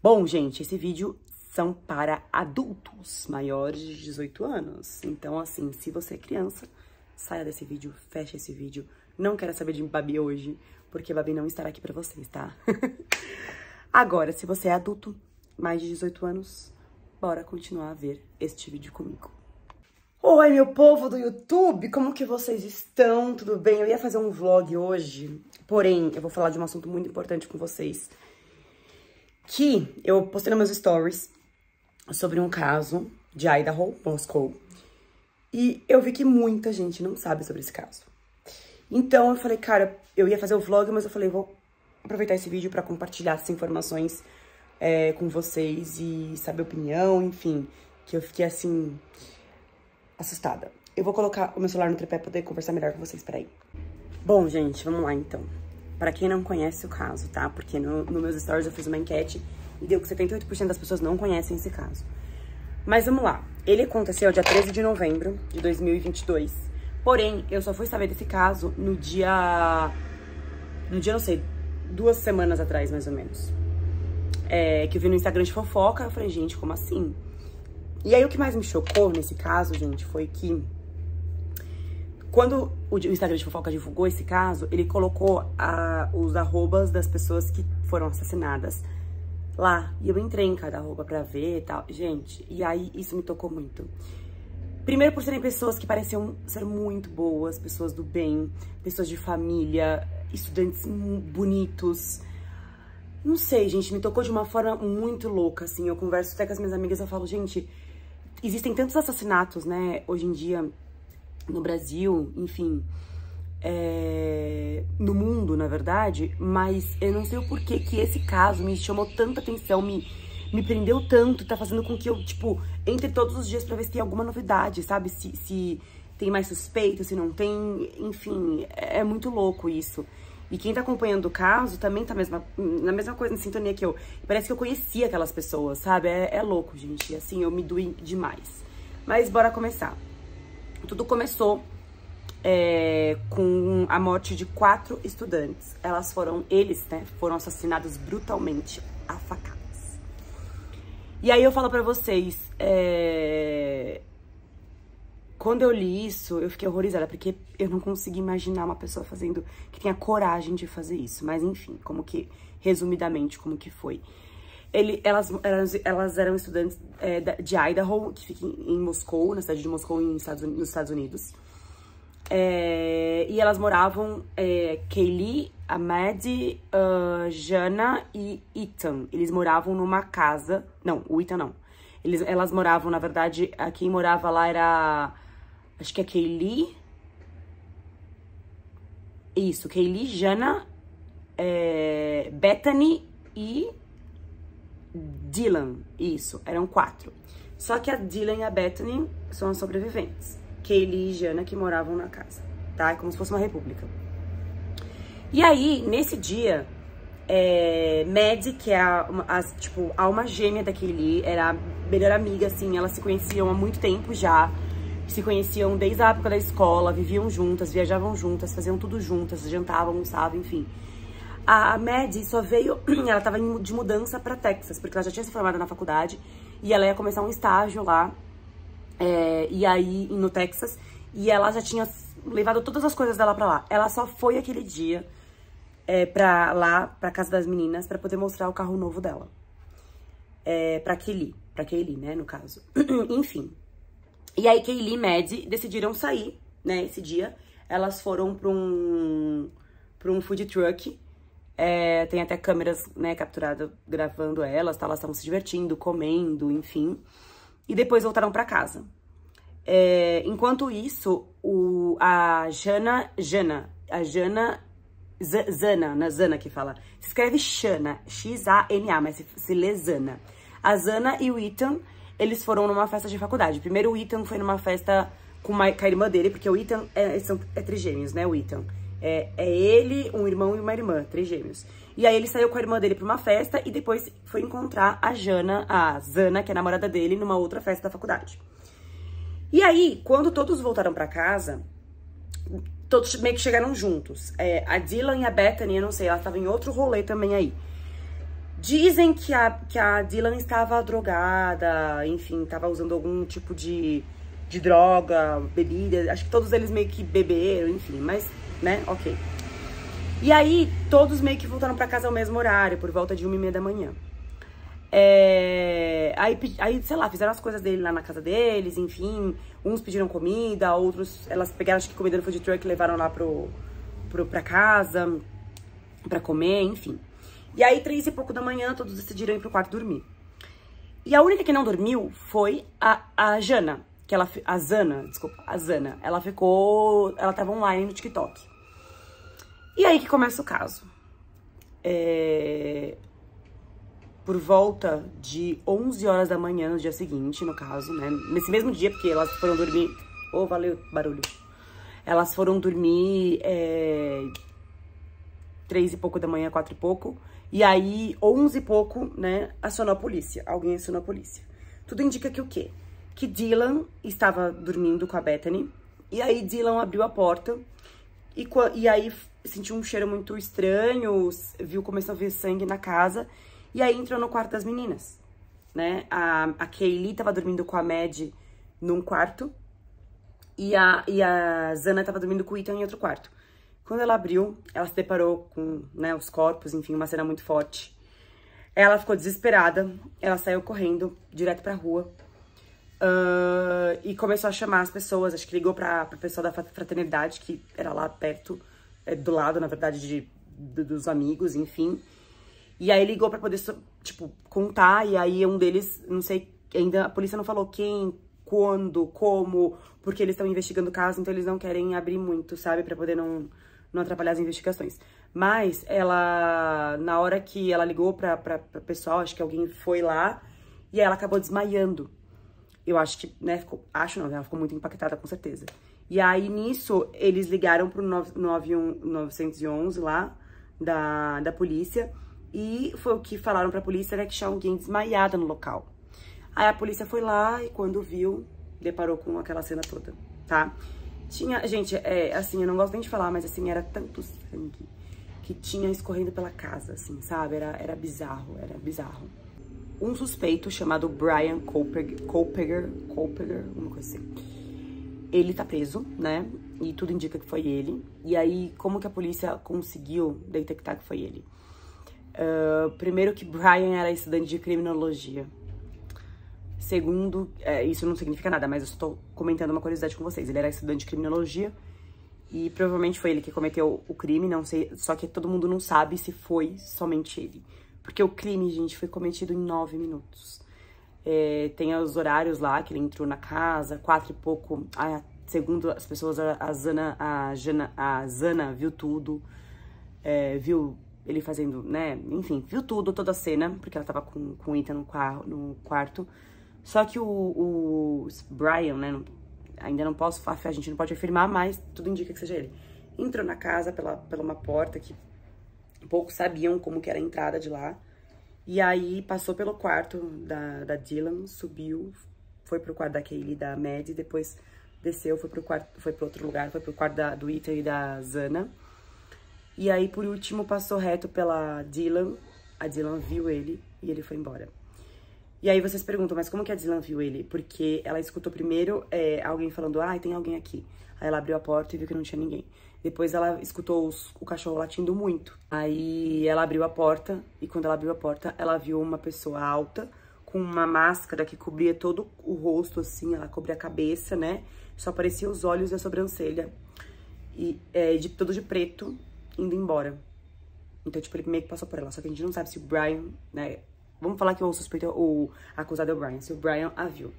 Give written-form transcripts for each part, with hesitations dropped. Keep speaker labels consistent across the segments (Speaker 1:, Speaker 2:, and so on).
Speaker 1: Bom, gente, esse vídeo são para adultos maiores de 18 anos. Então, assim, se você é criança, saia desse vídeo, fecha esse vídeo. Não quero saber de Babi hoje, porque Babi não estará aqui pra vocês, tá? Agora, se você é adulto, mais de 18 anos, bora continuar a ver este vídeo comigo. Oi, meu povo do YouTube, como que vocês estão? Tudo bem? Eu ia fazer um vlog hoje, porém, eu vou falar de um assunto muito importante com vocês. Que eu postei nos meus stories sobre um caso de Idaho, Moscou. E eu vi que muita gente não sabe sobre esse caso. Então eu falei, cara, eu ia fazer o vlog, mas eu falei, vou aproveitar esse vídeo pra compartilhar essas informações com vocês e saber a opinião, enfim. Que eu fiquei assim, assustada. Eu vou colocar o meu celular no tripé pra poder conversar melhor com vocês, peraí. Bom, gente, vamos lá então. Pra quem não conhece o caso, tá? Porque no meus stories eu fiz uma enquete e deu que 78% das pessoas não conhecem esse caso. Mas vamos lá. Ele aconteceu dia 13 de novembro de 2022. Porém, eu só fui saber desse caso no dia, não sei, 2 semanas atrás, mais ou menos. Que eu vi no Instagram de fofoca, eu falei, gente, como assim? E aí o que mais me chocou nesse caso, gente, foi que quando o Instagram de fofoca divulgou esse caso, ele colocou os arrobas das pessoas que foram assassinadas lá. E eu entrei em cada arroba pra ver e tal. Gente, e aí isso me tocou muito. Primeiro por serem pessoas que pareciam ser muito boas, pessoas do bem, pessoas de família, estudantes bonitos. Não sei, gente, me tocou de uma forma muito louca, assim. Eu converso até com as minhas amigas, eu falo, gente, existem tantos assassinatos, né, hoje em dia no Brasil, enfim, no mundo, na verdade, mas eu não sei o porquê que esse caso me chamou tanta atenção, me prendeu tanto, tá fazendo com que eu, tipo, entre todos os dias pra ver se tem alguma novidade, sabe? Se tem mais suspeito, se não tem, enfim, é muito louco isso. E quem tá acompanhando o caso também tá na mesma coisa, em sintonia que eu. Parece que eu conhecia aquelas pessoas, sabe? É louco, gente, assim, eu me doei demais. Mas bora começar. Tudo começou com a morte de 4 estudantes. Eles, né, foram assassinados brutalmente a facadas. E aí eu falo pra vocês, quando eu li isso, eu fiquei horrorizada, porque eu não consegui imaginar uma pessoa que tenha coragem de fazer isso. Mas enfim, resumidamente, como que foi. Elas eram estudantes de Idaho, que fica em Moscou, na cidade de Moscou, nos Estados Unidos. E elas moravam, Kaylee, Ahmed, Jana e Ethan. Eles moravam numa casa... Não, o Ethan não. Elas moravam, na verdade, quem morava lá era... Acho que é Kaylee. Isso, Kaylee, Jana, Bethany e Dylan. Isso, eram 4. Só que a Dylan e a Bethany são as sobreviventes. Kaylee e Jana que moravam na casa, tá? É como se fosse uma república. E aí, nesse dia, Maddie, que é a alma gêmea da Kaylee, era a melhor amiga, assim, elas se conheciam há muito tempo já. Se conheciam desde a época da escola, viviam juntas, viajavam juntas, faziam tudo juntas, jantavam, almoçavam, enfim. A Maddie só veio, ela tava de mudança pra Texas, porque ela já tinha se formado na faculdade e ela ia começar um estágio lá, e aí no Texas, e ela já tinha levado todas as coisas dela pra lá. Ela só foi aquele dia pra casa das meninas, pra poder mostrar o carro novo dela. Pra Kaylee, né, no caso. Enfim. E aí, Kaylee e Maddie decidiram sair, né, esse dia. Elas foram pra um food truck. Tem até câmeras, né, capturadas, gravando elas, tá? Elas estavam se divertindo, comendo, enfim. E depois voltaram pra casa. Enquanto isso, a Zana que fala. Se escreve Shana, X-A-N-A, mas se lê Zana. A Zana e o Ethan, eles foram numa festa de faculdade. Primeiro o Ethan foi numa festa com a irmã dele, porque o Ethan é trigêmeos, né, o Ethan. É ele, um irmão e uma irmã, 3 gêmeos. E aí ele saiu com a irmã dele pra uma festa e depois foi encontrar a Zana, que é a namorada dele, numa outra festa da faculdade. E aí, quando todos voltaram pra casa, todos meio que chegaram juntos. A Dylan e a Bethany, eu não sei, elas estavam em outro rolê também aí. Dizem que a Dylan estava drogada, enfim, estava usando algum tipo de droga, bebida. Acho que todos eles meio que beberam, enfim, mas, né, ok. E aí, todos meio que voltaram pra casa ao mesmo horário, por volta de 1h30 da manhã. Aí, sei lá, fizeram as coisas dele lá na casa deles, enfim. Uns pediram comida, outros, elas pegaram, acho que comida no food truck e levaram lá pra casa, pra comer, enfim. E aí, 3 e pouco da manhã, todos decidiram ir pro quarto dormir. E a única que não dormiu foi a Jana, a Zana. Ela tava online no TikTok. E aí que começa o caso. Por volta de 11 horas da manhã no dia seguinte, no caso, né? Nesse mesmo dia, porque elas foram dormir... Oh, valeu, barulho. Elas foram dormir 3 e pouco da manhã, 4 e pouco. E aí, 11 e pouco, né, acionou a polícia. Alguém acionou a polícia. Tudo indica que o quê? Que Dylan estava dormindo com a Bethany. E aí, Dylan abriu a porta. E aí, sentiu um cheiro muito estranho. Começou a ver sangue na casa. E aí, entrou no quarto das meninas, né? A Kaylee estava dormindo com a Mad num quarto. E a Zana estava dormindo com o Ethan em outro quarto. Quando ela abriu, ela se deparou com, né, os corpos, enfim, uma cena muito forte. Ela ficou desesperada, ela saiu correndo direto pra rua e começou a chamar as pessoas. Acho que ligou pra pessoa da fraternidade, que era lá perto, do lado, na verdade, dos amigos, enfim. E aí ligou pra poder, tipo, contar, e aí um deles, não sei, ainda a polícia não falou quem, quando, como, porque eles estão investigando o caso, então eles não querem abrir muito, sabe, pra poder não atrapalhar as investigações. Mas ela, na hora que ela ligou pra pessoal, acho que alguém foi lá, e aí ela acabou desmaiando. Eu acho que, né, ela ficou muito impactada, com certeza. E aí, nisso, eles ligaram pro 911 lá, da polícia, e foi o que falaram pra polícia, né, que tinha alguém desmaiada no local. Aí a polícia foi lá e quando viu, deparou com aquela cena toda, tá? Tinha, gente, assim, eu não gosto nem de falar, mas assim, era tanto sangue que tinha escorrendo pela casa, assim, sabe? Era bizarro. Um suspeito chamado Brian Kohlpeger, uma coisa assim. Ele tá preso, né? E tudo indica que foi ele. E aí, como que a polícia conseguiu detectar que foi ele? Primeiro que Brian era estudante de criminologia. Segundo, isso não significa nada, mas eu estou comentando uma curiosidade com vocês. Ele era estudante de criminologia e provavelmente foi ele que cometeu o crime, não sei, só que todo mundo não sabe se foi somente ele. Porque o crime, gente, foi cometido em 9 minutos. Tem os horários lá que ele entrou na casa, 4 e pouco. Segundo as pessoas, a Zana viu tudo, viu ele fazendo, né, enfim, viu tudo, toda a cena, porque ela tava com o Ethan no quarto. Só que o Brian, né, ainda não posso, a gente não pode afirmar, mas tudo indica que seja ele. Entrou na casa pela uma porta que poucos sabiam como que era a entrada de lá. E aí passou pelo quarto da Dylan, subiu, foi pro quarto da Kaylee, da Mad, depois desceu, foi pro outro lugar, foi pro quarto do Ethan e da Zana. E aí, por último, passou reto pela Dylan. A Dylan viu ele e ele foi embora. E aí vocês perguntam, mas como que a Dylan viu ele? Porque ela escutou primeiro alguém falando, tem alguém aqui. Aí ela abriu a porta e viu que não tinha ninguém. Depois ela escutou o cachorro latindo muito. Aí ela abriu a porta e quando ela abriu a porta, ela viu uma pessoa alta com uma máscara que cobria todo o rosto, assim, ela cobria a cabeça, né? Só aparecia os olhos e a sobrancelha. E todo de preto, indo embora. Então, tipo, ele meio que passou por ela. Só que a gente não sabe se o Brian, né? Vamos falar que o suspeito, o acusado é o Brian. Se o Brian a viu.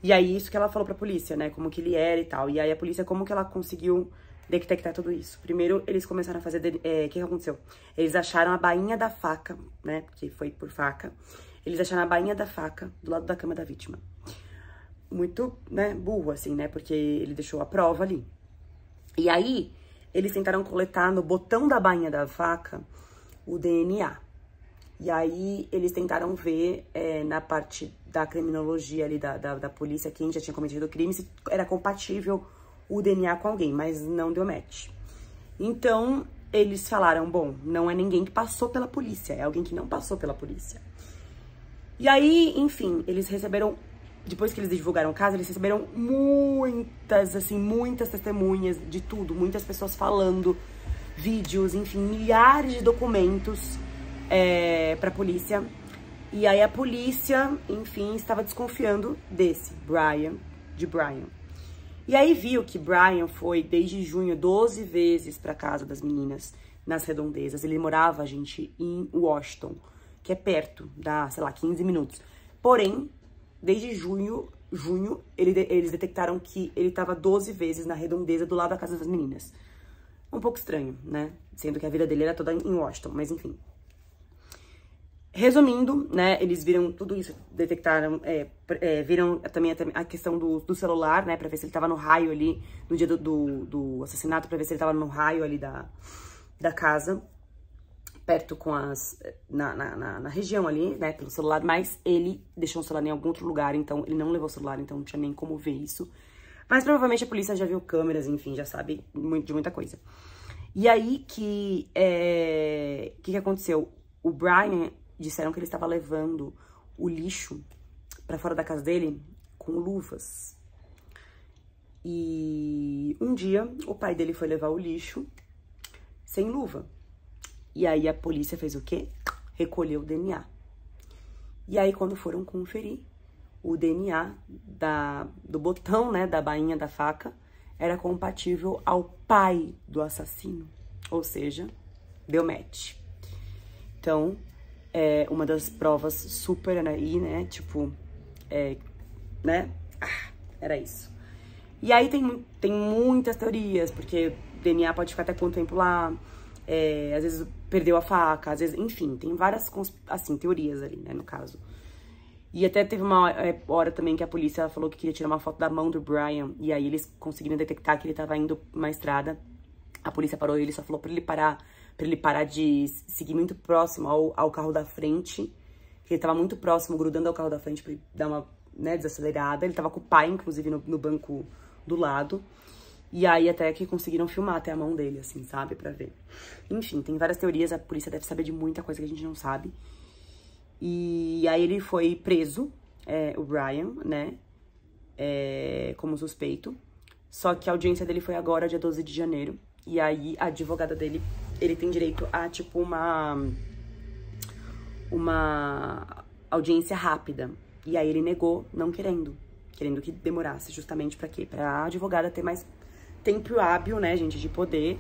Speaker 1: E aí, isso que ela falou pra polícia, né? Como que ele era e tal. E aí, a polícia, como que ela conseguiu detectar tudo isso? Primeiro, eles começaram a fazer... O que aconteceu? Eles acharam a bainha da faca, né? Porque foi por faca. Eles acharam a bainha da faca do lado da cama da vítima. Muito, né? Burro, assim, né? Porque ele deixou a prova ali. E aí, eles tentaram coletar no botão da bainha da faca o DNA. E aí, eles tentaram ver na parte da criminologia ali, da polícia, quem já tinha cometido o crime, se era compatível o DNA com alguém, mas não deu match. Então, eles falaram, bom, não é ninguém que passou pela polícia, é alguém que não passou pela polícia. E aí, enfim, eles receberam, depois que eles divulgaram o caso, eles receberam muitas, assim, muitas testemunhas de tudo, muitas pessoas falando, vídeos, enfim, milhares de documentos pra polícia. E aí a polícia, enfim, estava desconfiando desse Brian. E aí viu que Brian foi, desde junho, 12 vezes pra casa das meninas, nas redondezas. Ele morava, gente, em Washington, que é perto, dá, sei lá, 15 minutos. Porém, desde junho, eles detectaram que ele estava 12 vezes na redondeza do lado da casa das meninas. Um pouco estranho, né? Sendo que a vida dele era toda em Washington, mas enfim. Resumindo, né, eles viram tudo isso, detectaram, viram também a questão do celular, né, pra ver se ele tava no raio ali, no dia do assassinato, pra ver se ele tava no raio ali da casa, perto com na região ali, né, pelo celular, mas ele deixou o celular em algum outro lugar, então ele não levou o celular, então não tinha nem como ver isso. Mas provavelmente a polícia já viu câmeras, enfim, já sabe de muita coisa. E aí que aconteceu? O Brian, disseram que ele estava levando o lixo pra fora da casa dele com luvas. E um dia o pai dele foi levar o lixo sem luva. E aí a polícia fez o quê? Recolheu o DNA. E aí quando foram conferir, o DNA do botão, né, da bainha da faca, era compatível ao pai do assassino. Ou seja, deu match. Então, uma das provas super aí, né, tipo, né, era isso. E aí tem muitas teorias, porque DNA pode ficar até quanto tempo lá, às vezes perdeu a faca, às vezes, enfim, tem várias, assim, teorias ali, né, no caso. E até teve uma hora também que a polícia falou que queria tirar uma foto da mão do Brian, e aí eles conseguiram detectar que ele tava indo pra uma estrada. A polícia parou ele, só falou pra ele parar de seguir muito próximo ao carro da frente, que ele tava muito próximo, grudando ao carro da frente pra ele dar uma, né, desacelerada. Ele tava com o pai, inclusive, no banco do lado. E aí até que conseguiram filmar até a mão dele, assim, sabe, pra ver. Enfim, tem várias teorias, a polícia deve saber de muita coisa que a gente não sabe. E aí ele foi preso, o Brian, né, como suspeito. Só que a audiência dele foi agora, dia 12 de janeiro. E aí a advogada dele, ele tem direito a, tipo, uma audiência rápida. E aí ele negou, não querendo que demorasse, justamente pra quê? Pra advogada ter mais tempo hábil, né, gente, de poder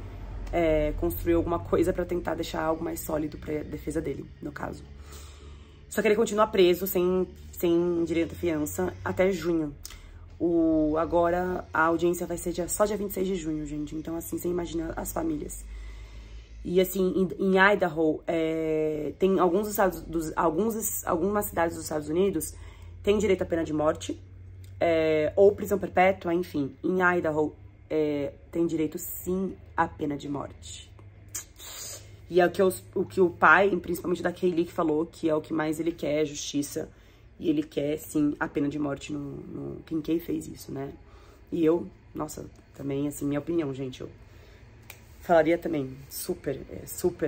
Speaker 1: construir alguma coisa pra tentar deixar algo mais sólido pra defesa dele, no caso. Só que ele continua preso, sem direito à fiança, até junho. Agora a audiência vai ser só dia 26 de junho, gente. Então, assim, você imagina as famílias. E, assim, em Idaho, tem algumas cidades dos Estados Unidos tem direito à pena de morte, ou prisão perpétua, enfim. Em Idaho, tem direito, sim, à pena de morte. E é o que o pai, principalmente da Kaylee, que falou que é o que mais ele quer, justiça. E ele quer, sim, a pena de morte no Kincaid fez isso, né? E eu, nossa, também, assim, minha opinião, gente, eu falaria também, super,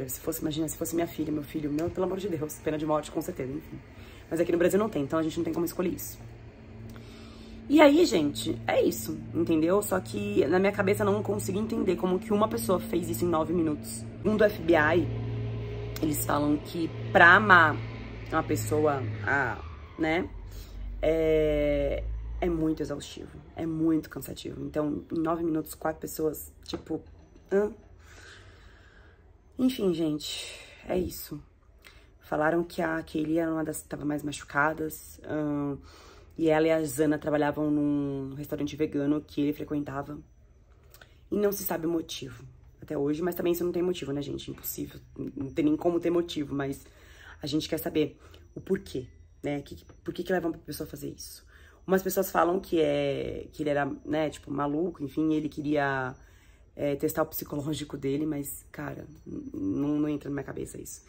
Speaker 1: se fosse, imagina, se fosse minha filha, meu filho, pelo amor de Deus, pena de morte, com certeza, enfim. Mas aqui no Brasil não tem, então a gente não tem como escolher isso. E aí, gente, é isso, entendeu? Só que na minha cabeça eu não consegui entender como que uma pessoa fez isso em 9 minutos. Segundo o FBI, eles falam que pra amar uma pessoa, né, é muito exaustivo, é muito cansativo. Então, em 9 minutos, 4 pessoas, tipo, Enfim, gente, é isso. Falaram que a Kaylee era uma das que estava mais machucadas, e ela e a Zana trabalhavam num restaurante vegano que ele frequentava. E não se sabe o motivo até hoje, mas também isso não tem motivo, né, gente? Impossível, não tem nem como ter motivo, mas a gente quer saber o porquê, né? Por que levam pra pessoa fazer isso? Umas pessoas falam que ele era, né, tipo, maluco, enfim, ele queria testar o psicológico dele, mas, cara, não entra na minha cabeça isso.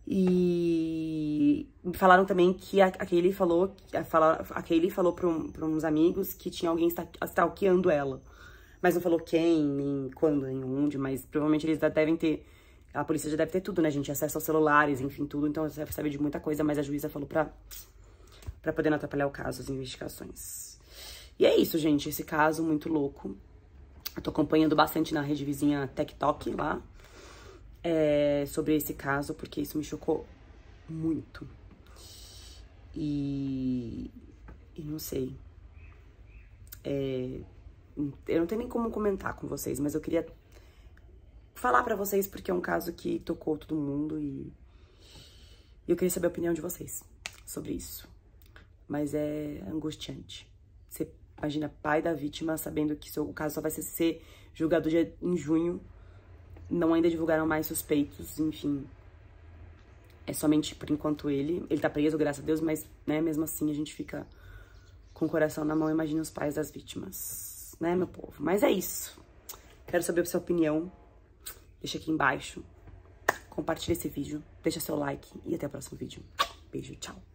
Speaker 1: E falaram também que a Kaylee falou pra uns amigos que tinha alguém stalkeando ela. Mas não falou quem, nem quando, nem onde, mas provavelmente eles devem ter... A polícia já deve ter tudo, né, gente? Acesso aos celulares, enfim, tudo. Então você deve saber de muita coisa, mas a juíza falou pra poder não atrapalhar o caso, as investigações. E é isso, gente. Esse caso muito louco. Eu tô acompanhando bastante na rede vizinha TikTok lá. Sobre esse caso, porque isso me chocou muito. E não sei. Eu não tenho nem como comentar com vocês, mas eu queria falar pra vocês porque é um caso que tocou todo mundo e eu queria saber a opinião de vocês sobre isso. Mas é angustiante. Você imagina pai da vítima sabendo que o caso só vai ser julgado em junho. Não ainda divulgaram mais suspeitos, enfim. É somente por enquanto ele tá preso, graças a Deus, mas, né, mesmo assim a gente fica com o coração na mão, imagina os pais das vítimas, né, meu povo? Mas é isso. Quero saber a sua opinião. Deixa aqui embaixo. Compartilha esse vídeo, deixa seu like e até o próximo vídeo. Beijo, tchau.